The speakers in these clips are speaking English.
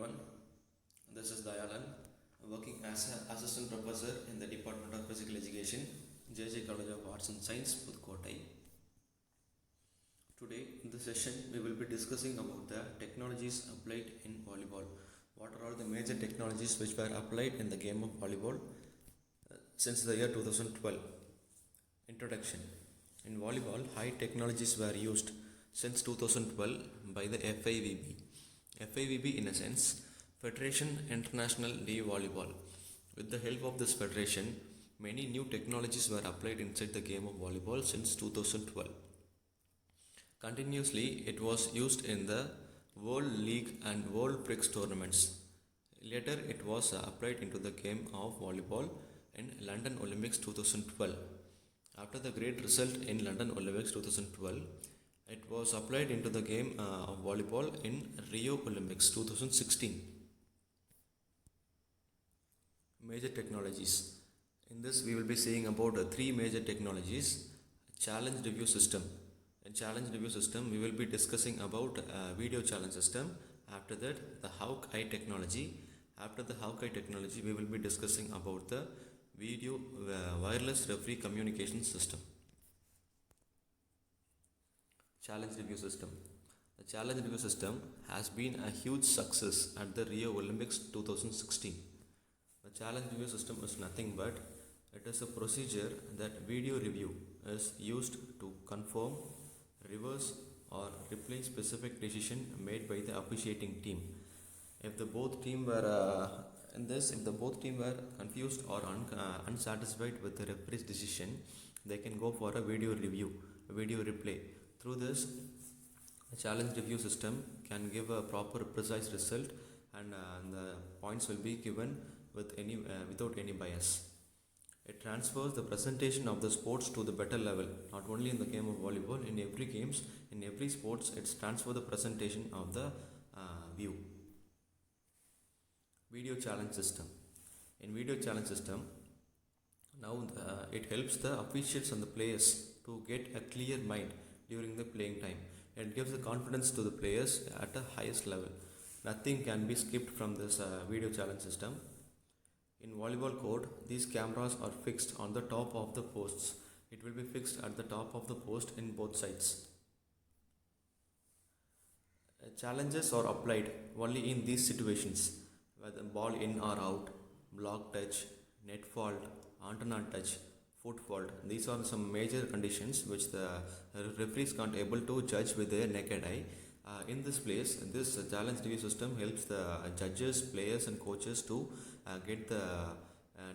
everyone. This is Dayalan, working as an assistant professor in the Department of Physical Education, JJ College of Arts and Science, Pudukottai. Today, in this session, we will be discussing about the technologies applied in volleyball. What are all the major technologies which were applied in the game of volleyball since the year 2012? Introduction. In volleyball, high technologies were used since 2012 by the FIVB. FIVB, in a sense, Federation International de Volleyball. With the help of this federation, many new technologies were applied inside the game of volleyball since 2012. Continuously, it was used in the World League and World Prix tournaments. Later, it was applied into the game of volleyball in London Olympics 2012. After the great result in London Olympics 2012, it was applied into the game of volleyball in Rio Olympics 2016. Major technologies. In this, we will be seeing about three major technologies. Challenge review system. In challenge review system, we will be discussing about video challenge system. After that, the Hawkeye technology. After the Hawkeye technology, we will be discussing about the video wireless referee communication system. Challenge review system. The challenge review system has been a huge success at the Rio Olympics 2016. The challenge review system is nothing but it is a procedure that video review is used to confirm, reverse or replay specific decision made by the officiating team. If the both team were confused or unsatisfied with the referee's decision, they can go for a video review, a video replay. Through this, the challenge review system can give a proper, precise result, and the points will be given without any bias. It transfers the presentation of the sports to the better level. Not only in the game of volleyball, in every games, in every sports, it's transfer the presentation of the view. Video challenge system. In video challenge system, now it helps the officials and the players to get a clear mind during the playing time. It gives the confidence to the players at the highest level. Nothing can be skipped from this video challenge system. In volleyball court, these cameras are fixed on the top of the posts. It will be fixed at the top of the post in both sides. Challenges are applied only in these situations, whether ball in or out, block touch, net fault, antenna touch, foot fault. These are some major conditions which the referees can't able to judge with their naked eye. In this place, this challenge review system helps the judges, players and coaches to get the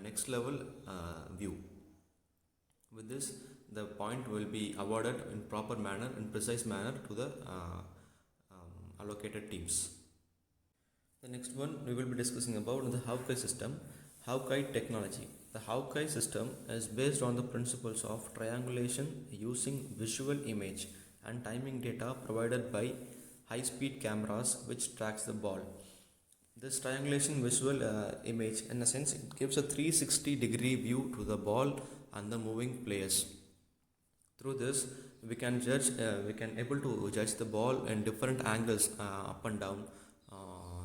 next level view. With this, the point will be awarded in proper manner, in precise manner to the allocated teams. The next one we will be discussing about the Hawkeye system, Hawkeye technology. The Hawkeye system is based on the principles of triangulation using visual image and timing data provided by high-speed cameras which tracks the ball. This triangulation visual image, in a sense, it gives a 360-degree view to the ball and the moving players. Through this, we can able to judge the ball in different angles, up and down,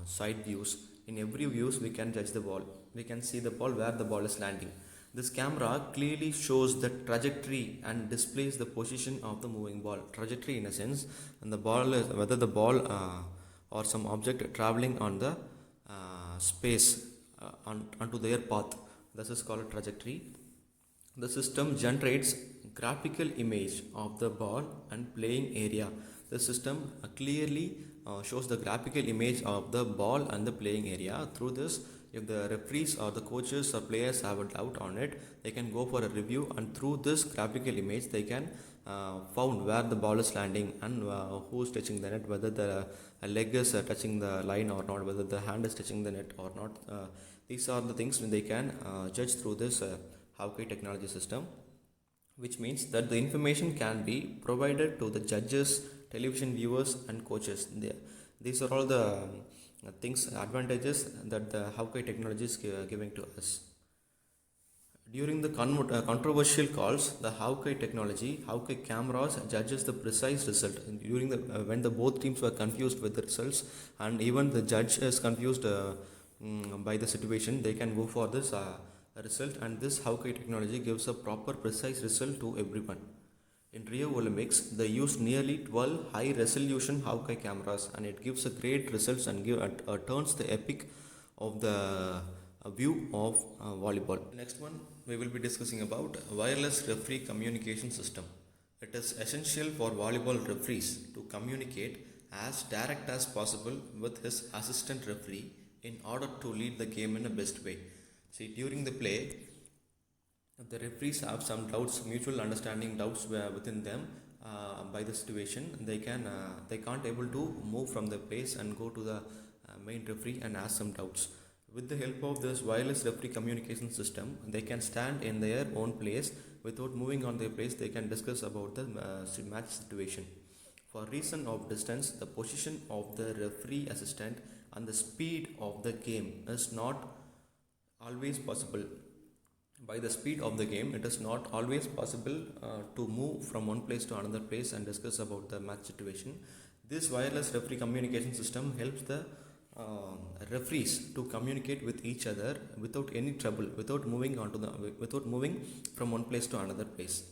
side views. In every views, we can judge the ball. We can see the ball where the ball is landing. This camera clearly shows the trajectory and displays the position of the moving ball. Trajectory, in a sense, and the ball is whether the ball or some object traveling on the space onto their path. This is called a trajectory. The system generates graphical image of the ball and playing area. The system clearly shows the graphical image of the ball and the playing area. Through this, if the referees or the coaches or players have a doubt on it, they can go for a review, and through this graphical image they can found where the ball is landing and who is touching the net, whether the leg is touching the line or not, whether the hand is touching the net or not. These are the things when they can judge through this Hawkeye technology system, which means that the information can be provided to the judges, television viewers and coaches. These are all the advantages that the Hawkeye technology is giving to us. During the controversial calls, the Hawkeye technology, Hawkeye cameras judges the precise result. And during the when the both teams were confused with the results, and even the judge is confused by the situation, they can go for this result, and this Hawkeye technology gives a proper precise result to everyone. In Rio Olympics, they used nearly 12 high-resolution Hawkeye cameras, and it gives a great results and turns the epic of the view of volleyball. Next one, we will be discussing about wireless referee communication system. It is essential for volleyball referees to communicate as direct as possible with his assistant referee in order to lead the game in the best way. See, during the play, if the referees have some doubts, mutual understanding doubts within them by the situation, they can't able to move from the place and go to the main referee and ask some doubts. With the help of this wireless referee communication system, they can stand in their own place without moving on their place. They can discuss about the match situation. For reason of distance, the position of the referee assistant and the speed of the game is not always possible. By the speed of the game, it is not always possible to move from one place to another place and discuss about the match situation. This wireless referee communication system helps the referees to communicate with each other without any trouble, without moving from one place to another place.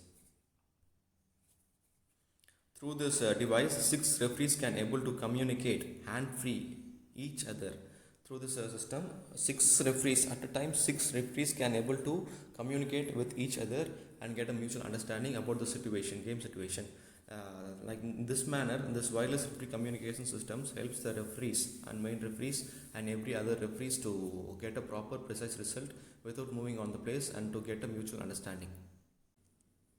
Through this device, 6 referees can able to communicate hand-free each other. Through this system, 6 referees at a time, 6 referees can able to communicate with each other and get a mutual understanding about the situation, game situation. Like in this manner, this wireless referee communication systems helps the referees and main referees and every other referees to get a proper precise result without moving on the place and to get a mutual understanding.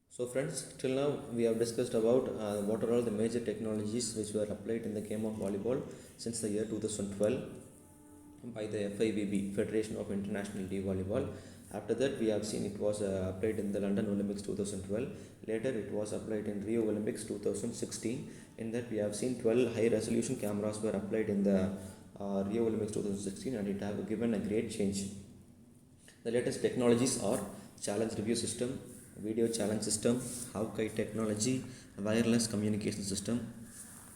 So friends, till now we have discussed about what are all the major technologies which were applied in the game of volleyball since the year 2012 by the FIVB, Federation of International League Volleyball. After that, we have seen it was applied in the London Olympics 2012. Later, it was applied in Rio Olympics 2016. In that, we have seen 12 high-resolution cameras were applied in the Rio Olympics 2016, and it have given a great change. The latest technologies are challenge review system, video challenge system, Hawkeye technology, wireless communication system,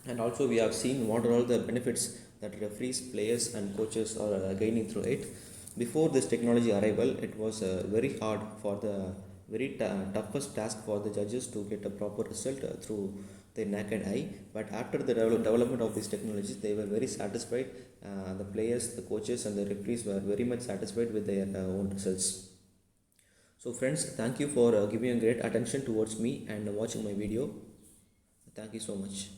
and also we have seen what are all the benefits that referees, players and coaches are gaining through it. Before this technology arrival, it was very hard for the toughest task for the judges to get a proper result through their naked eye. But after the development of these technologies, they were very satisfied. The players, the coaches and the referees were very much satisfied with their own results. So friends, thank you for giving a great attention towards me and watching my video. Thank you so much.